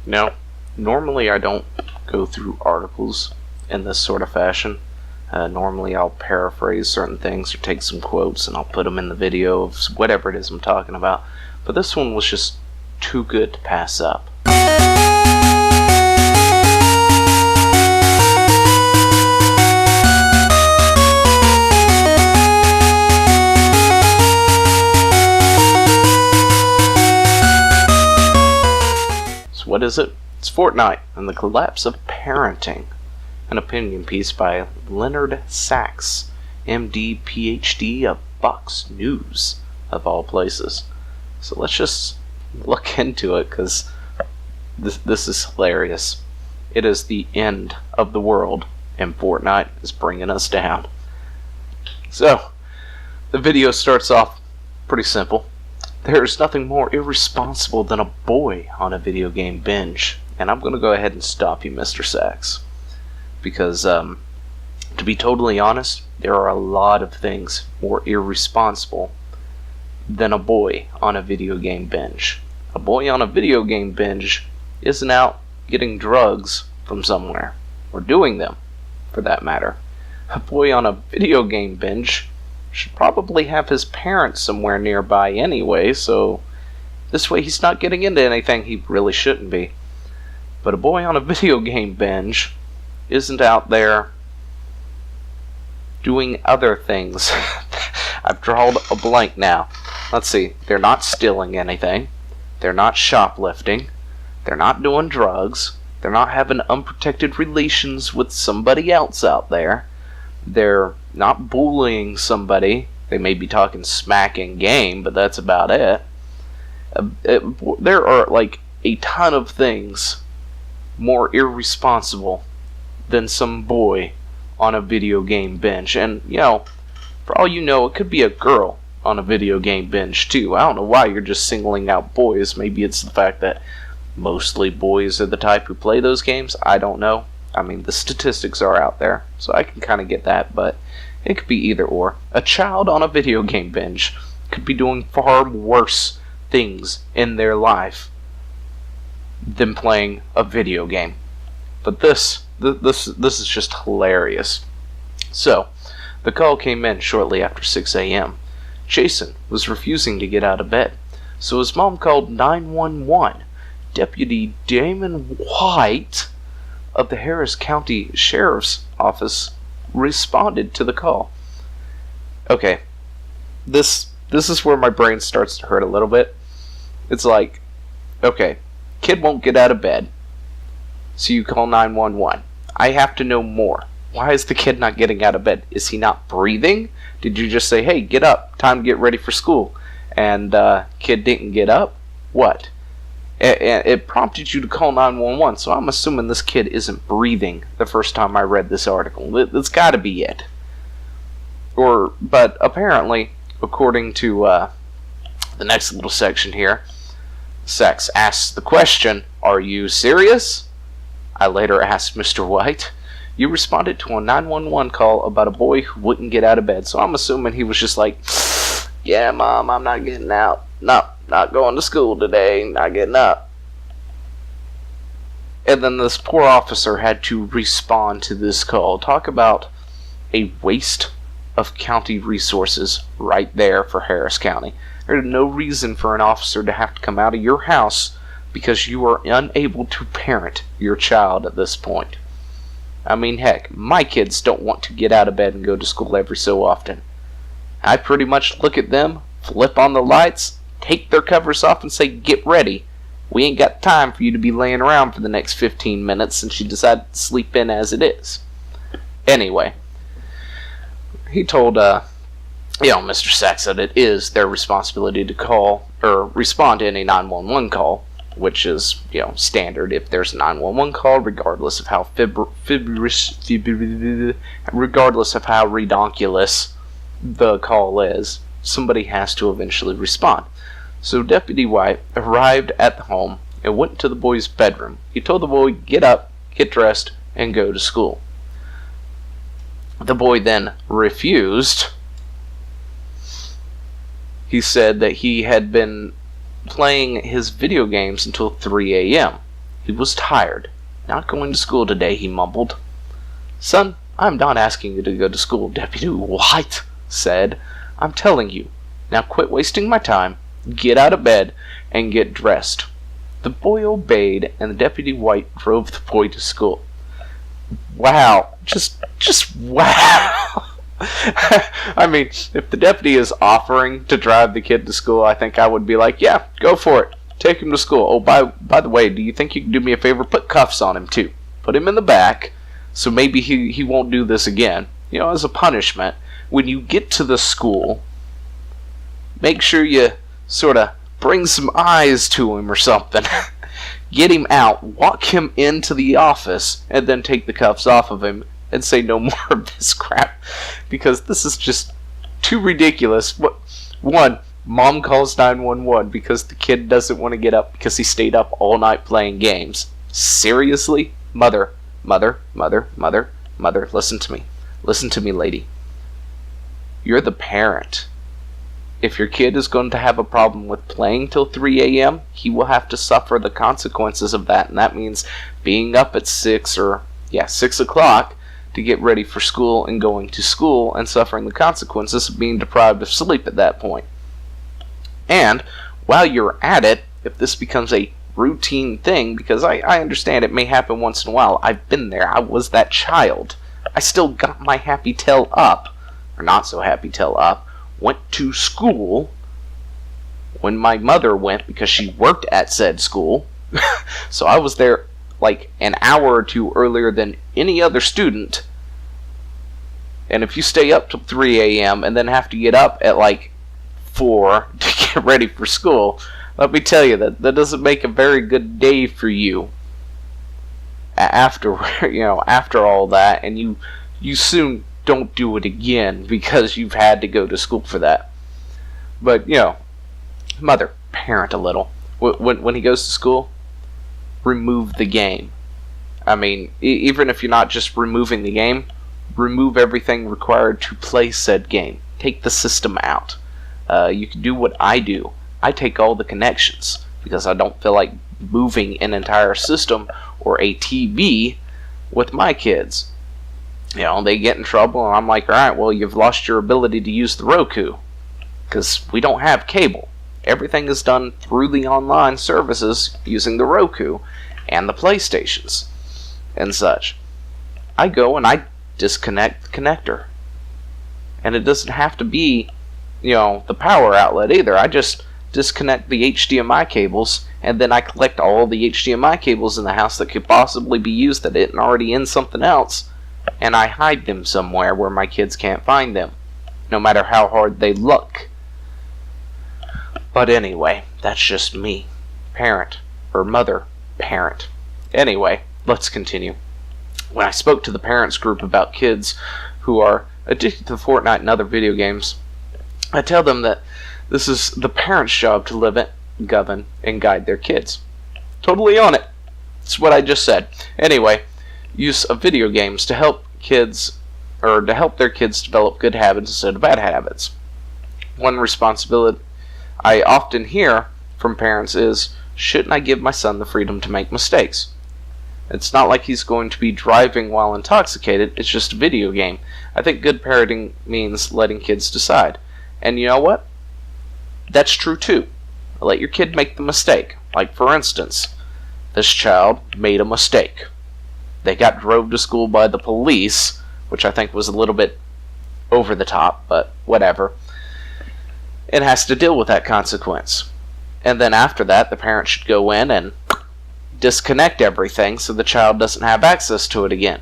Now, normally I don't go through articles in this sort of fashion. Normally I'll paraphrase certain things or take some quotes and I'll put them in the video of whatever it is I'm talking about. But this one was just too good to pass up. What is it? It's Fortnite and the Collapse of Parenting. An opinion piece by Leonard Sachs, MD, PhD of Fox News, of all places. So let's just look into it, because this is hilarious. It is the end of the world, and Fortnite is bringing us down. So, the video starts off pretty simple. There's nothing more irresponsible than a boy on a video game binge. And I'm going to go ahead and stop you, Mr. Sachs. Because, to be totally honest, there are a lot of things more irresponsible than a boy on a video game binge. A boy on a video game binge isn't out getting drugs from somewhere. Or doing them, for that matter. A boy on a video game binge should probably have his parents somewhere nearby anyway, so this way he's not getting into anything he really shouldn't be. But a boy on a video game binge isn't out there doing other things. I've drawn a blank now. Let's see. They're not stealing anything. They're not shoplifting. They're not doing drugs. They're not having unprotected relations with somebody else out there. They're not bullying somebody. They may be talking smack in game, but that's about it. There are like a ton of things more irresponsible than some boy on a video game binge. And, you know, for all you know, it could be a girl on a video game binge too. I don't know why you're just singling out boys. Maybe it's the fact that mostly boys are the type who play those games. I don't know. I mean, the statistics are out there, so I can kind of get that, but it could be either or. A child on a video game binge could be doing far worse things in their life than playing a video game. But this is just hilarious. So, the call came in shortly after 6 a.m. Jason was refusing to get out of bed, so his mom called 911. Deputy Damon White of the Harris County Sheriff's Office responded to the call. Okay, this is where my brain starts to hurt a little bit. It's like, okay, kid won't get out of bed, so you call 911. I have to know more. Why is the kid not getting out of bed? Is he not breathing? Did you just say, hey, get up, time to get ready for school, and kid didn't get up? What? It prompted you to call 911, so I'm assuming this kid isn't breathing the first time I read this article. It's got to be it. But apparently, according to the next little section here, Sachs asks the question, are you serious? I later asked Mr. White. You responded to a 911 call about a boy who wouldn't get out of bed, so I'm assuming he was just like, yeah, Mom, I'm not getting out. No, not going to school today, not getting up. And then this poor officer had to respond to this call. Talk about a waste of county resources right there for Harris County. There's no reason for an officer to have to come out of your house because you are unable to parent your child at this point. I mean, heck, my kids don't want to get out of bed and go to school every so often. I pretty much look at them, flip on the lights, take their covers off and say, get ready. We ain't got time for you to be laying around for the next 15 minutes since you decided to sleep in as it is. Anyway, he told, Mr. Sachs that it is their responsibility to call or respond to any 911 call, which is, standard if there's a 911 call, regardless of how regardless of how redonkulous the call is, somebody has to eventually respond. So Deputy White arrived at the home and went to the boy's bedroom. He told the boy, get up, get dressed, and go to school. The boy then refused. He said that he had been playing his video games until 3 a.m. He was tired. "Not going to school today," he mumbled. "Son, I'm not asking you to go to school," Deputy White said. "I'm telling you. Now quit wasting my time, get out of bed, and get dressed." The boy obeyed, and the Deputy White drove the boy to school. Wow. Just wow. I mean, if the deputy is offering to drive the kid to school, I think I would be like, yeah, go for it. Take him to school. Oh, by the way, do you think you can do me a favor? Put cuffs on him, too. Put him in the back, so maybe he won't do this again. You know, as a punishment, when you get to the school, make sure you sort of bring some eyes to him or something. Get him out, walk him into the office, and then take the cuffs off of him and say no more of this crap. Because this is just too ridiculous. One, mom calls 911 because the kid doesn't want to get up because he stayed up all night playing games. Seriously? Mother, listen to me. Listen to me, lady. You're the parent. If your kid is going to have a problem with playing till 3 a.m., he will have to suffer the consequences of that, and that means being up at 6 o'clock to get ready for school and going to school and suffering the consequences of being deprived of sleep at that point. And while you're at it, if this becomes a routine thing, because I understand it may happen once in a while, I've been there, I was that child. I still got my happy tail up, or not so happy tail up, went to school when my mother went because she worked at said school. So I was there like an hour or two earlier than any other student. And if you stay up till 3 a.m. and then have to get up at like 4 to get ready for school, let me tell you that doesn't make a very good day for you. After after all that, and you soon don't do it again because you've had to go to school for that. But mother, parent a little. When he goes to school, remove the game. I mean, even if you're not just removing the game, remove everything required to play said game. Take the system out. You can do what I do. I take all the connections because I don't feel like moving an entire system or a TV with my kids. They get in trouble, and I'm like, alright, well, you've lost your ability to use the Roku. Because we don't have cable. Everything is done through the online services using the Roku and the PlayStations and such. I go and I disconnect the connector. And it doesn't have to be, the power outlet either. I just disconnect the HDMI cables, and then I collect all the HDMI cables in the house that could possibly be used that isn't already in something else, and I hide them somewhere where my kids can't find them, no matter how hard they look. But anyway, that's just me. Parent. Or mother. Parent. Anyway, let's continue. When I spoke to the parents group about kids who are addicted to Fortnite and other video games, I tell them that this is the parents' job to live it, govern, and guide their kids. Totally on it. That's what I just said. Anyway, use of video games to help their kids develop good habits instead of bad habits. One responsibility I often hear from parents is, shouldn't I give my son the freedom to make mistakes? It's not like he's going to be driving while intoxicated, it's just a video game. I think good parenting means letting kids decide. And you know what? That's true too. Let your kid make the mistake. Like, for instance, this child made a mistake. They got drove to school by the police, which I think was a little bit over the top, but whatever. It has to deal with that consequence. And then after that, the parent should go in and disconnect everything so the child doesn't have access to it again.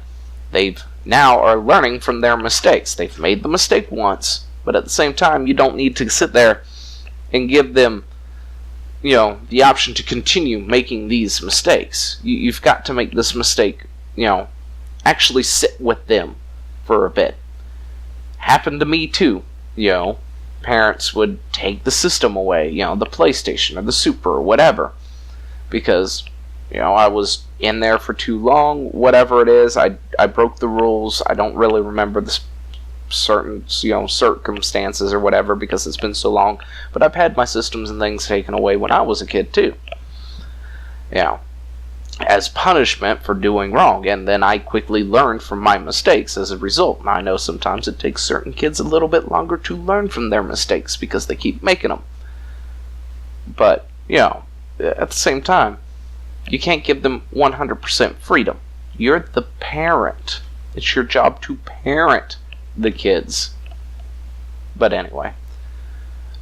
They now are learning from their mistakes. They've made the mistake once, but at the same time, you don't need to sit there and give them, the option to continue making these mistakes. You've got to make this mistake, actually sit with them for a bit. Happened to me too, Parents would take the system away, the PlayStation or the Super or whatever, because, I was in there for too long, whatever it is. I broke the rules. I don't really remember the certain, circumstances or whatever because it's been so long, but I've had my systems and things taken away when I was a kid too. as punishment for doing wrong, and then I quickly learned from my mistakes as a result. And I know sometimes it takes certain kids a little bit longer to learn from their mistakes because they keep making them. But, at the same time, you can't give them 100% freedom. You're the parent. It's your job to parent the kids. But anyway,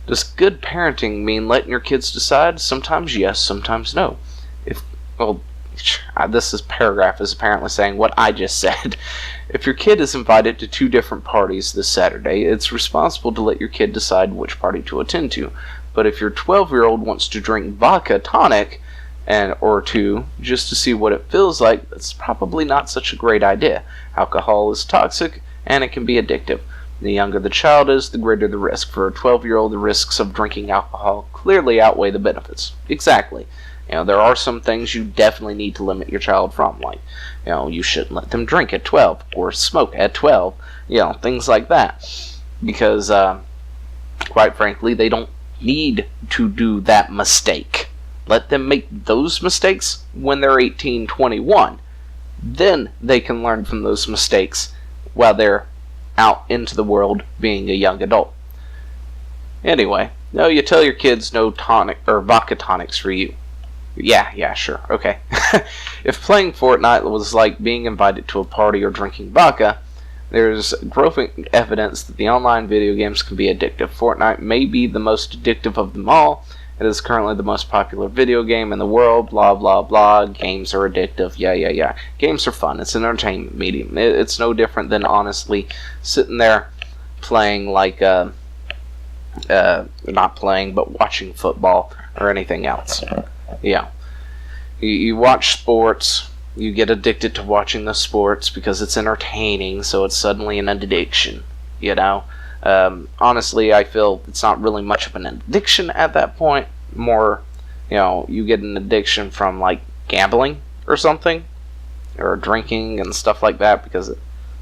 does good parenting mean letting your kids decide? Sometimes yes, sometimes no. This paragraph is apparently saying what I just said. If your kid is invited to 2 different parties this Saturday, it's responsible to let your kid decide which party to attend to. But if your 12-year-old wants to drink vodka tonic or 2 just to see what it feels like, that's probably not such a great idea. Alcohol is toxic and it can be addictive. The younger the child is, the greater the risk. For a 12-year-old, the risks of drinking alcohol clearly outweigh the benefits. Exactly. There are some things you definitely need to limit your child from, like, you shouldn't let them drink at 12 or smoke at 12, things like that. Because, quite frankly, they don't need to do that mistake. Let them make those mistakes when they're 18, 21. Then they can learn from those mistakes while they're out into the world being a young adult. Anyway, you tell your kids no tonic or vodka tonics for you. Yeah, sure, okay. If playing Fortnite was like being invited to a party or drinking vodka, there's growing evidence that the online video games can be addictive. Fortnite may be the most addictive of them all. It is currently the most popular video game in the world, blah, blah, blah. Games are addictive, yeah. Games are fun. It's an entertainment medium. It's no different than, honestly, sitting there playing like, not playing, but watching football or anything else. Yeah. You watch sports, you get addicted to watching the sports because it's entertaining, so it's suddenly an addiction, Honestly, I feel it's not really much of an addiction at that point. More, you get an addiction from, like, gambling or something, or drinking and stuff like that because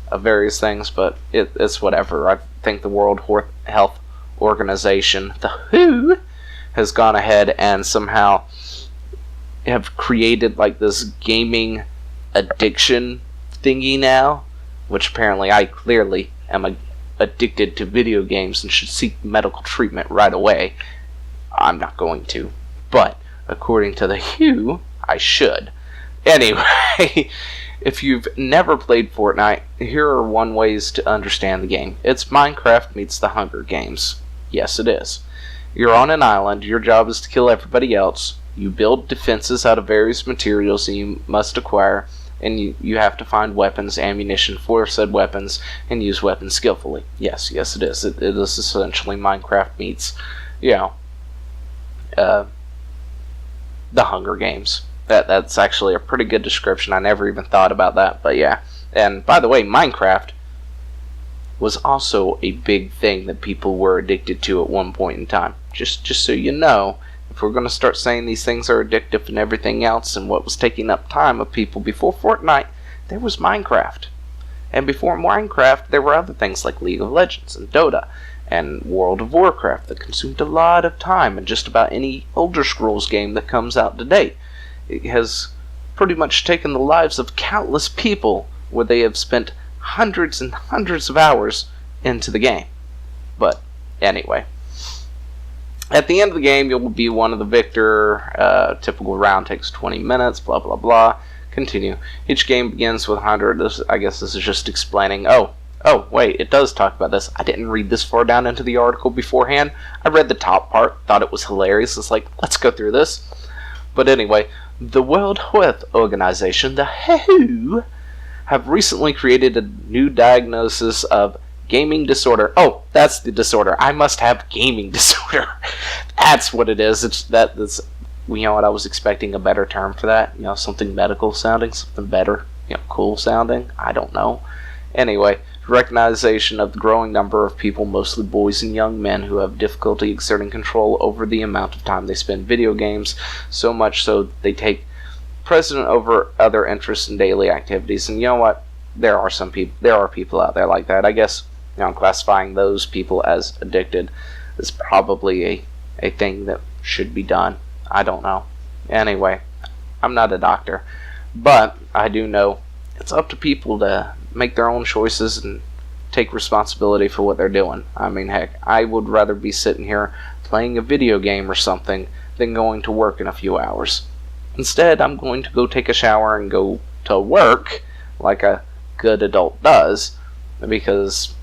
of various things, but it's whatever. I think the World Health Organization, the WHO, has gone ahead and somehow have created like this gaming addiction thingy now, which apparently I clearly am addicted to video games and should seek medical treatment right away. I'm not going to, but according to the WHO, I should. Anyway, if you've never played Fortnite, here are 1 ways to understand the game. It's Minecraft meets the Hunger Games. Yes, it is. You're on an island, your job is to kill everybody else. You build defenses out of various materials that you must acquire, and you have to find weapons, ammunition for said weapons, and use weapons skillfully. Yes, it is. It is essentially Minecraft meets, the Hunger Games. That's actually a pretty good description. I never even thought about that, but yeah. And by the way, Minecraft was also a big thing that people were addicted to at one point in time. Just so you know, if we're going to start saying these things are addictive and everything else, and what was taking up time of people before Fortnite, there was Minecraft. And before Minecraft, there were other things like League of Legends and Dota and World of Warcraft that consumed a lot of time, and just about any Elder Scrolls game that comes out today. It has pretty much taken the lives of countless people where they have spent hundreds and hundreds of hours into the game. But anyway, at the end of the game, you'll be one of the victor. Typical round takes 20 minutes, blah, blah, blah. Continue. Each game begins with 100. I guess this is just explaining. Oh, wait, it does talk about this. I didn't read this far down into the article beforehand. I read the top part, thought it was hilarious. It's like, let's go through this. But anyway, the World Health Organization, the WHO, have recently created a new diagnosis of gaming disorder. Oh, that's the disorder. I must have gaming disorder. That's what it is. That's you know what, I was expecting a better term for that. Something medical sounding, something better. Cool sounding. I don't know. Anyway, recognition of the growing number of people, mostly boys and young men, who have difficulty exerting control over the amount of time they spend video games, so much so that they take precedent over other interests and daily activities. And you know what? There are people out there like that. I guess classifying those people as addicted is probably a thing that should be done. I don't know. Anyway, I'm not a doctor. But I do know it's up to people to make their own choices and take responsibility for what they're doing. I mean, heck, I would rather be sitting here playing a video game or something than going to work in a few hours. Instead, I'm going to go take a shower and go to work like a good adult does, because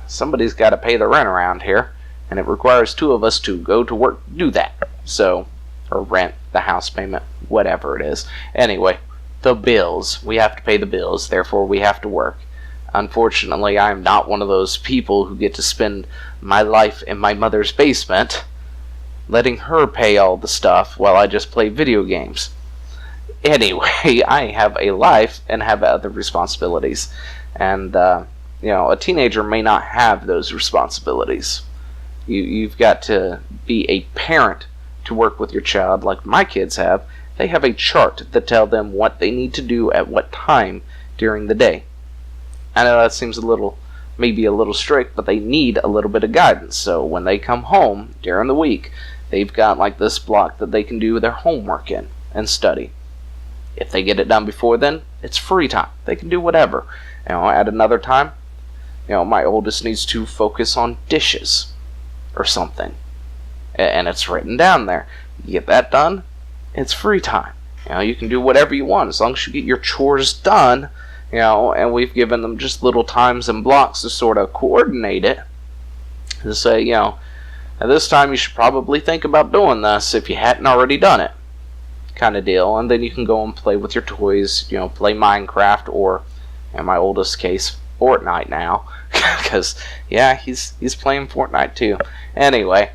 somebody's got to pay the rent around here, and it requires two of us to go to work to do that. So, or rent, the house payment, whatever it is. Anyway, the bills. We have to pay the bills, therefore we have to work. Unfortunately, I am not one of those people who get to spend my life in my mother's basement, letting her pay all the stuff while I just play video games. Anyway, I have a life and have other responsibilities. And, a teenager may not have those responsibilities. You've got to be a parent to work with your child like my kids have. They have a chart that tells them what they need to do at what time during the day. I know that seems maybe a little strict, but they need a little bit of guidance. So when they come home during the week, they've got like this block that they can do their homework in and study. If they get it done before then, it's free time. They can do whatever. At another time, my oldest needs to focus on dishes or something. And it's written down there. You get that done, it's free time. You can do whatever you want as long as you get your chores done. And we've given them just little times and blocks to sort of coordinate it. To say, at this time you should probably think about doing this if you hadn't already done it. Kind of deal. And then you can go and play with your toys, play Minecraft or, in my oldest case, Fortnite now. Because, he's playing Fortnite too. Anyway.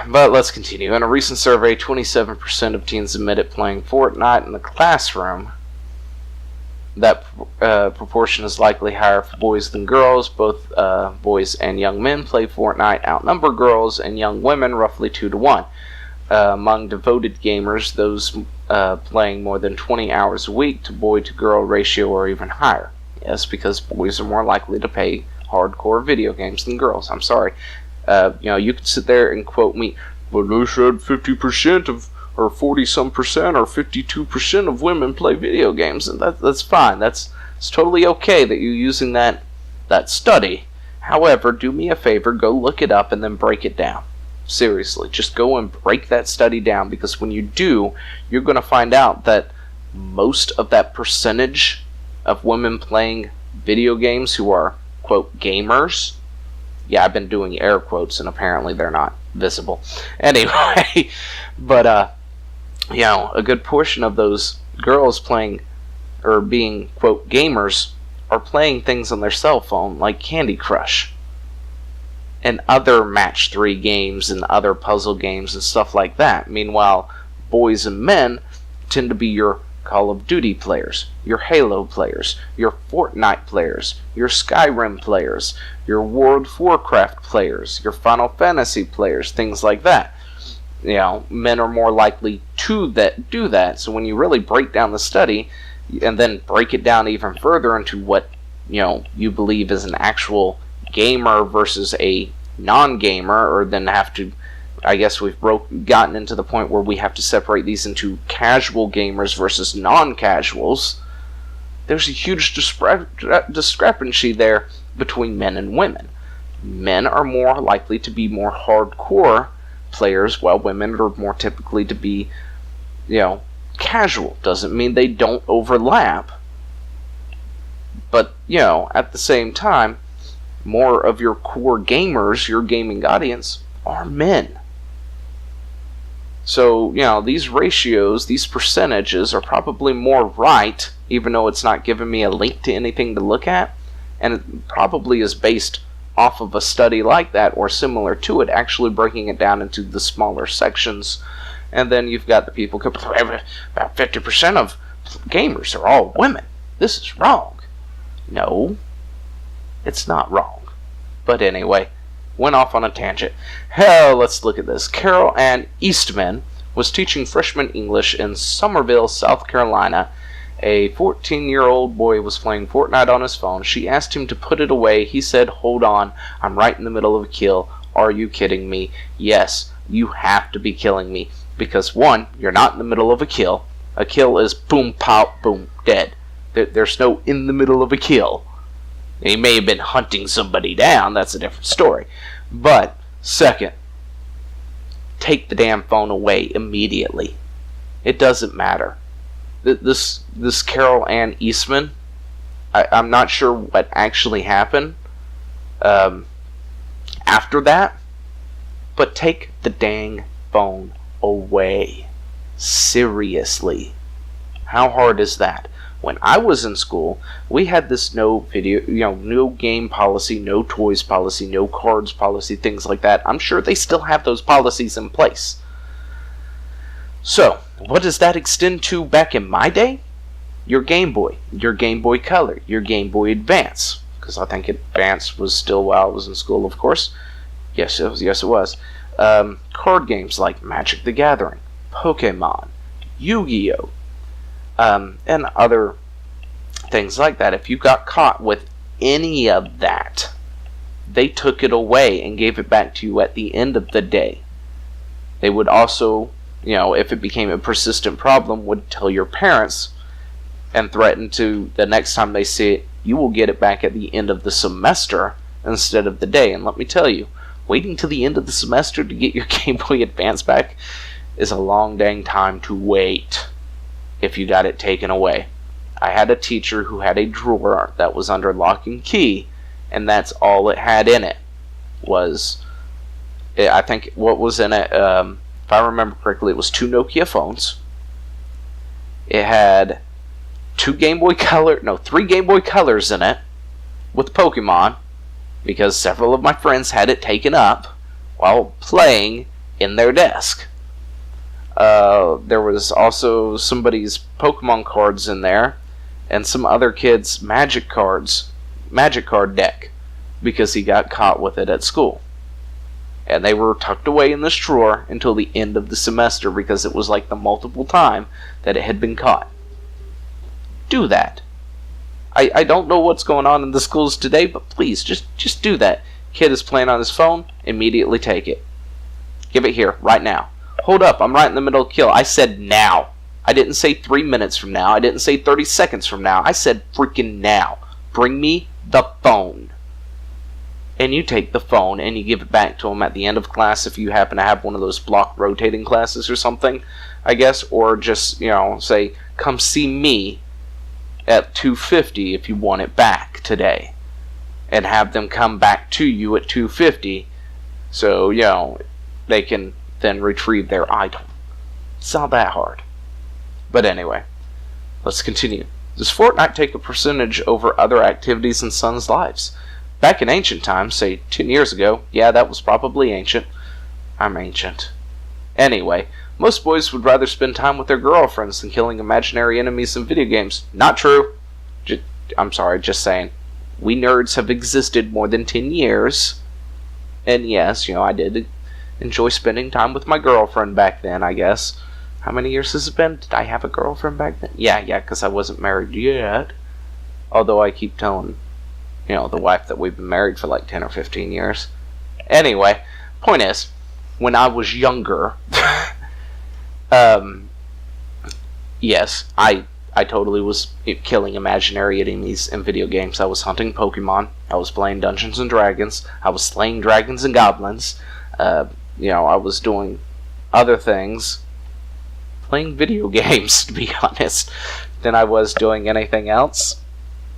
But let's continue. In a recent survey, 27% of teens admitted playing Fortnite in the classroom. That proportion is likely higher for boys than girls. Both boys and young men play Fortnite, outnumber girls and young women roughly 2 to 1. Among devoted gamers, those playing more than 20 hours a week to boy-to-girl ratio are even higher. Yes, because boys are more likely to play hardcore video games than girls. I'm sorry. You could sit there and quote me, but they said 50% of, or 40-some percent, or 52% of women play video games, and that's fine. It's totally okay that you're using that study. However, do me a favor, go look it up and then break it down. Seriously, just go and break that study down, because when you do, you're going to find out that most of that percentage of women playing video games who are, quote, gamers, yeah, I've been doing air quotes and apparently they're not visible. Anyway, but, a good portion of those girls playing, or being, quote, gamers, are playing things on their cell phone like Candy Crush and other match 3 games and other puzzle games and stuff like that. Meanwhile, boys and men tend to be your Call of Duty players, your Halo players, your Fortnite players, your Skyrim players, your World of Warcraft players, your Final Fantasy players, things like that. Men are more likely to do that. So when you really break down the study and then break it down even further into what you believe is an actual gamer versus a non-gamer, or then have to, I guess we've gotten into the point where we have to separate these into casual gamers versus non-casuals. There's a huge discrepancy there between men and women. Men are more likely to be more hardcore players, while women are more typically to be, casual. Doesn't mean they don't overlap. But, at the same time, more of your core gamers, your gaming audience, are men. So, these ratios, these percentages are probably more right, even though it's not giving me a link to anything to look at. And it probably is based off of a study like that, or similar to it, actually breaking it down into the smaller sections. And then you've got the people, about 50% of gamers are all women. This is wrong. No, it's not wrong. But anyway, went off on a tangent. Hell, let's look at this. Carol Ann Eastman was teaching freshman English in Summerville, South Carolina. A 14-year-old boy was playing Fortnite on his phone. She asked him to put it away. He said, "Hold on, I'm right in the middle of a kill. Are you kidding me?" Yes, you have to be killing me. Because 1, you're not in the middle of a kill. A kill is boom, pop, boom, dead. There's no in the middle of a kill. He may have been hunting somebody down, that's a different story. But, second, take the damn phone away immediately. It doesn't matter. This Carol Ann Eastman, I'm not sure what actually happened after that, but take the dang phone away. Seriously. How hard is that? When I was in school, we had this no game policy, no toys policy, no cards policy, things like that. I'm sure they still have those policies in place. So, what does that extend to back in my day? Your Game Boy Color, your Game Boy Advance, because I think Advance was still while I was in school, of course. Yes, it was. Card games like Magic the Gathering, Pokemon, Yu-Gi-Oh, and other things like that. If you got caught with any of that, they took it away and gave it back to you at the end of the day. They would also, if it became a persistent problem, would tell your parents and threaten to, the next time they see it, you will get it back at the end of the semester instead of the day. And let me tell you, waiting till the end of the semester to get your Game Boy Advance back is a long dang time to wait if you got it taken away. I had a teacher who had a drawer that was under lock and key, and that's all it had in it. I think what was in it, if I remember correctly, it was 2 Nokia phones. It had 3 Game Boy Colors in it with Pokemon, because several of my friends had it taken up while playing in their desk. There was also somebody's Pokemon cards in there, and some other kid's Magic card deck, because he got caught with it at school. And they were tucked away in this drawer until the end of the semester, because it was like the multiple time that it had been caught. Do that. I don't know what's going on in the schools today, but please, just do that. Kid is playing on his phone, immediately take it. Give it here, right now. Hold up, I'm right in the middle of kill. I said now. I didn't say 3 minutes from now. I didn't say 30 seconds from now. I said freaking now. Bring me the phone. And you take the phone and you give it back to him at the end of class if you happen to have one of those block rotating classes or something, I guess. Or just, say, come see me at 2:50 if you want it back today. And have them come back to you at 2:50 so, they can then retrieve their item. It's not that hard. But anyway, let's continue. Does Fortnite take a percentage over other activities in sons' lives? Back in ancient times, say 10 years ago, yeah, that was probably ancient. I'm ancient. Anyway, most boys would rather spend time with their girlfriends than killing imaginary enemies in video games. Not true. Just saying. We nerds have existed more than 10 years. And yes, I did enjoy spending time with my girlfriend back then, I guess. How many years has it been? Did I have a girlfriend back then? Yeah, because I wasn't married yet. Although I keep telling, the wife that we've been married for like 10 or 15 years. Anyway, point is, when I was younger, yes, I totally was killing imaginary enemies in video games. I was hunting Pokemon. I was playing Dungeons and Dragons. I was slaying dragons and goblins. I was doing other things, playing video games, to be honest, than I was doing anything else.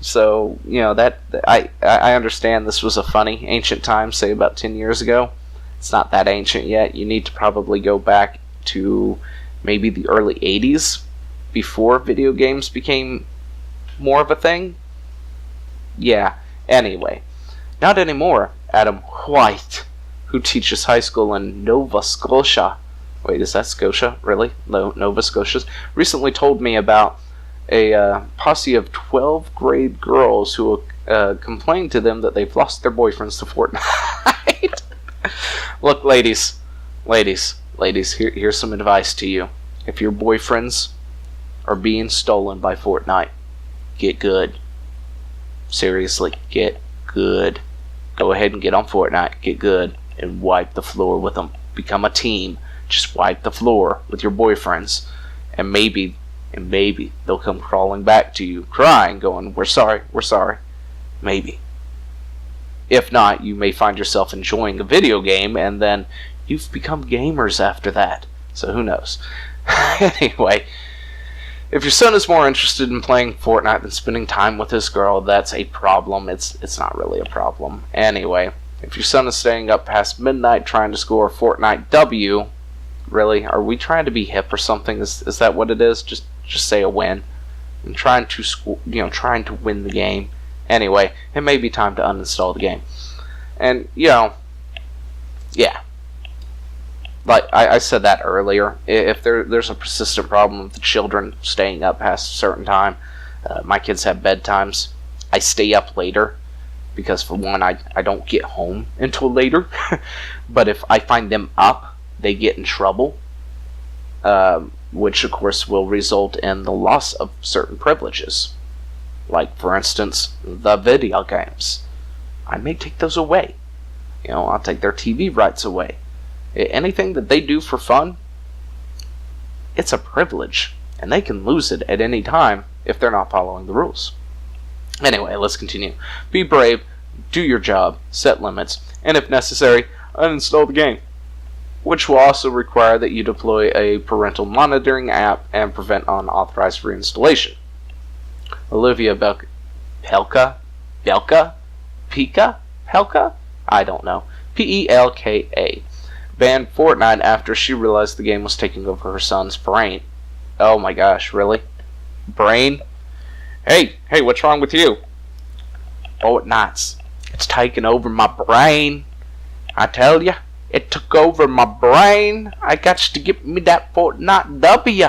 So, that I understand this was a funny ancient time, say about 10 years ago. It's not that ancient yet. You need to probably go back to maybe the early 80s before video games became more of a thing. Yeah, anyway. Not anymore. Adam White, who teaches high school in Nova Scotia. Wait, is that Scotia? Really? No, Nova Scotia. Recently told me about a posse of 12th grade girls who complained to them that they've lost their boyfriends to Fortnite. Look, ladies, here's some advice to you. If your boyfriends are being stolen by Fortnite, get good. Seriously, get good. Go ahead and get on Fortnite, get good, and wipe the floor with them. Become a team. Just wipe the floor with your boyfriends, and maybe And maybe they'll come crawling back to you, crying, going, we're sorry, we're sorry. Maybe. If not, you may find yourself enjoying a video game, and then you've become gamers after that. So who knows? Anyway, if your son is more interested in playing Fortnite than spending time with his girl, that's a problem. It's not really a problem. Anyway, if your son is staying up past midnight trying to score a Fortnite W, really? Are we trying to be hip or something? Is that what it is? Just say a win. And trying to win the game. Anyway, it may be time to uninstall the game. And, yeah. Like I said that earlier, if there's a persistent problem with the children staying up past a certain time, my kids have bedtimes. I stay up later, because for one, I don't get home until later. But if I find them up, they get in trouble. Which, of course, will result in the loss of certain privileges. Like, for instance, the video games. I may take those away. I'll take their TV rights away. Anything that they do for fun, it's a privilege. And they can lose it at any time if they're not following the rules. Anyway, let's continue. Be brave, do your job, set limits, and if necessary, uninstall the game. Which will also require that you deploy a parental monitoring app and prevent unauthorized reinstallation. Olivia Pelka? I don't know. Pelka banned Fortnite after she realized the game was taking over her son's brain. Oh my gosh, really? Brain? Hey, what's wrong with you? Fortnite's. It's taking over my brain. I tell ya, it took over my brain. I got to get me that Fortnite W.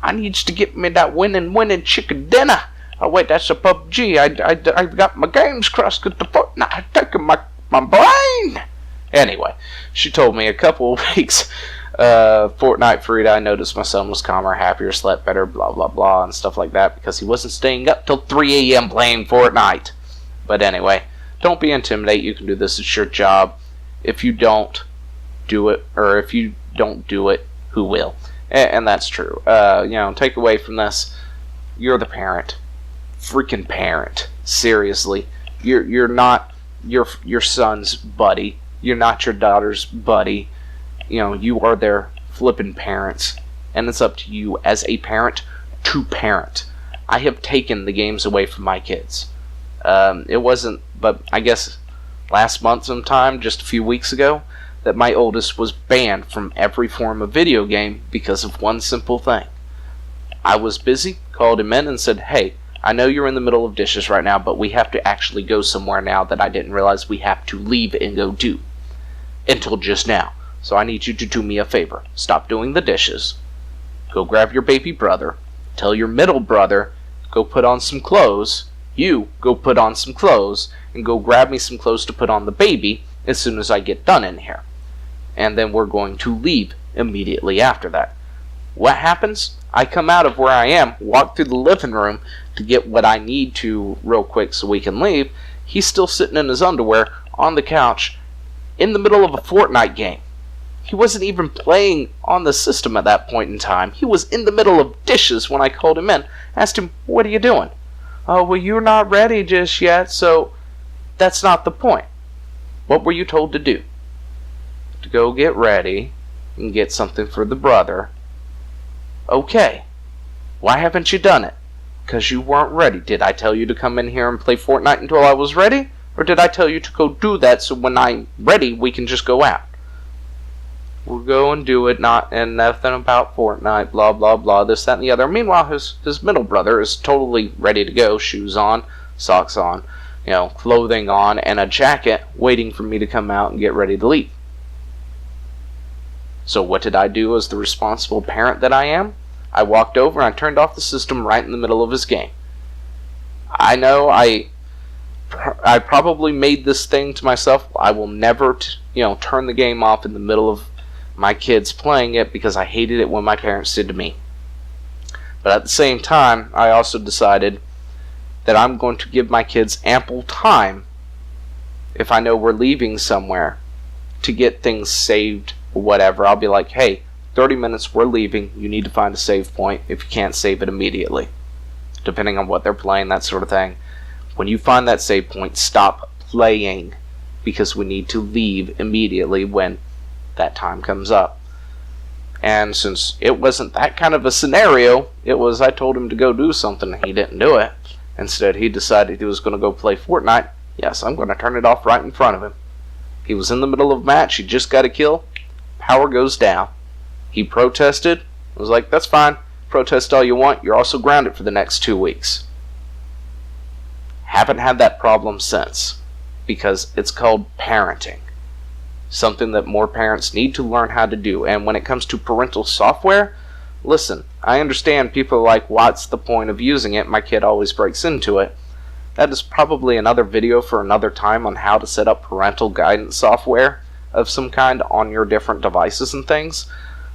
I needs to get me that winning chicken dinner. Oh wait, that's a PUBG. I got my games crossed because the Fortnite had taken my brain. Anyway, she told me a couple of weeks Fortnite freed, I noticed my son was calmer, happier, slept better, blah blah blah, and stuff like that because he wasn't staying up till 3 a.m. playing Fortnite. But anyway, don't be intimidated. You can do this. It's your job. If you don't do it, or if you don't do it, who will? And that's true. Take away from this, you're the parent. Freaking parent. Seriously. You're not your son's buddy. You're not your daughter's buddy. You are their flippin' parents. And it's up to you as a parent to parent. I have taken the games away from my kids. It wasn't, but I guess last month sometime, just a few weeks ago, that my oldest was banned from every form of video game because of one simple thing. I was busy, called him in and said, hey, I know you're in the middle of dishes right now, but we have to actually go somewhere now that I didn't realize we have to leave and go do. Until just now. So I need you to do me a favor. Stop doing the dishes. Go grab your baby brother. Tell your middle brother, go put on some clothes. You go put on some clothes. And go grab me some clothes to put on the baby as soon as I get done in here. And then we're going to leave immediately after that. What happens? I come out of where I am, walk through the living room to get what I need to real quick so we can leave. He's still sitting in his underwear on the couch in the middle of a Fortnite game. He wasn't even playing on the system at that point in time. He was in the middle of dishes when I called him in. Asked him, what are you doing? Oh, well, you're not ready just yet, so that's not the point. What were you told to do? To go get ready and get something for the brother. Okay. Why haven't you done it? Because you weren't ready. Did I tell you to come in here and play Fortnite until I was ready? Or did I tell you to go do that so when I'm ready, we can just go out? We'll go and do it, and nothing about Fortnite, blah, blah, blah, this, that, and the other. Meanwhile, his middle brother is totally ready to go. Shoes on, socks on, clothing on, and a jacket waiting for me to come out and get ready to leave. So what did I do as the responsible parent that I am? I walked over and I turned off the system right in the middle of his game. I know I probably made this thing to myself. I will never, turn the game off in the middle of my kids playing it because I hated it when my parents did to me. But at the same time, I also decided that I'm going to give my kids ample time if I know we're leaving somewhere to get things saved or whatever. I'll be like, hey, 30 minutes, we're leaving. You need to find a save point if you can't save it immediately. Depending on what they're playing, that sort of thing. When you find that save point, stop playing, because we need to leave immediately when that time comes up. And since it wasn't that kind of a scenario, it was I told him to go do something and he didn't do it. Instead, he decided he was going to go play Fortnite. Yes, I'm going to turn it off right in front of him. He was in the middle of a match, he just got a kill, power goes down. He protested, I was like, that's fine, protest all you want, you're also grounded for the next 2 weeks. Haven't had that problem since, because it's called parenting. Something that more parents need to learn how to do. And when it comes to parental software, listen, I understand people are like, what's the point of using it? My kid always breaks into it. That is probably another video for another time on how to set up parental guidance software of some kind on your different devices and things.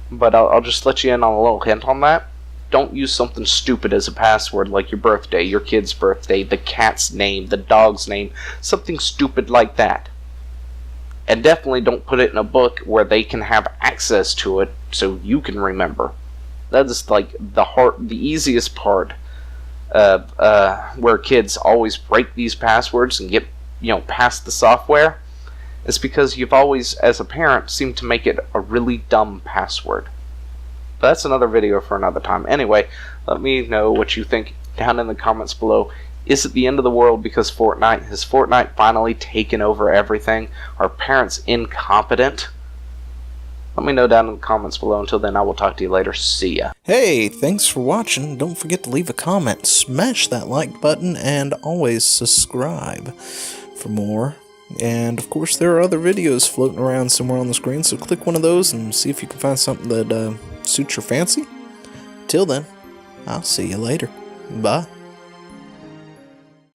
But I'll just let you in on a little hint on that. Don't use something stupid as a password like your birthday, your kid's birthday, the cat's name, the dog's name, something stupid like that. And definitely don't put it in a book where they can have access to it so you can remember. That is like the easiest part of where kids always break these passwords and get past the software. Is because you've always, as a parent, seemed to make it a really dumb password. But that's another video for another time. Anyway, let me know what you think down in the comments below. Is it the end of the world because Fortnite? Has Fortnite finally taken over everything? Are parents incompetent? Let me know down in the comments below. Until then, I will talk to you later. See ya. Hey, thanks for watching. Don't forget to leave a comment, smash that like button, and always subscribe for more. And of course, there are other videos floating around somewhere on the screen, so click one of those and see if you can find something that suits your fancy. Till then, I'll see you later. Bye.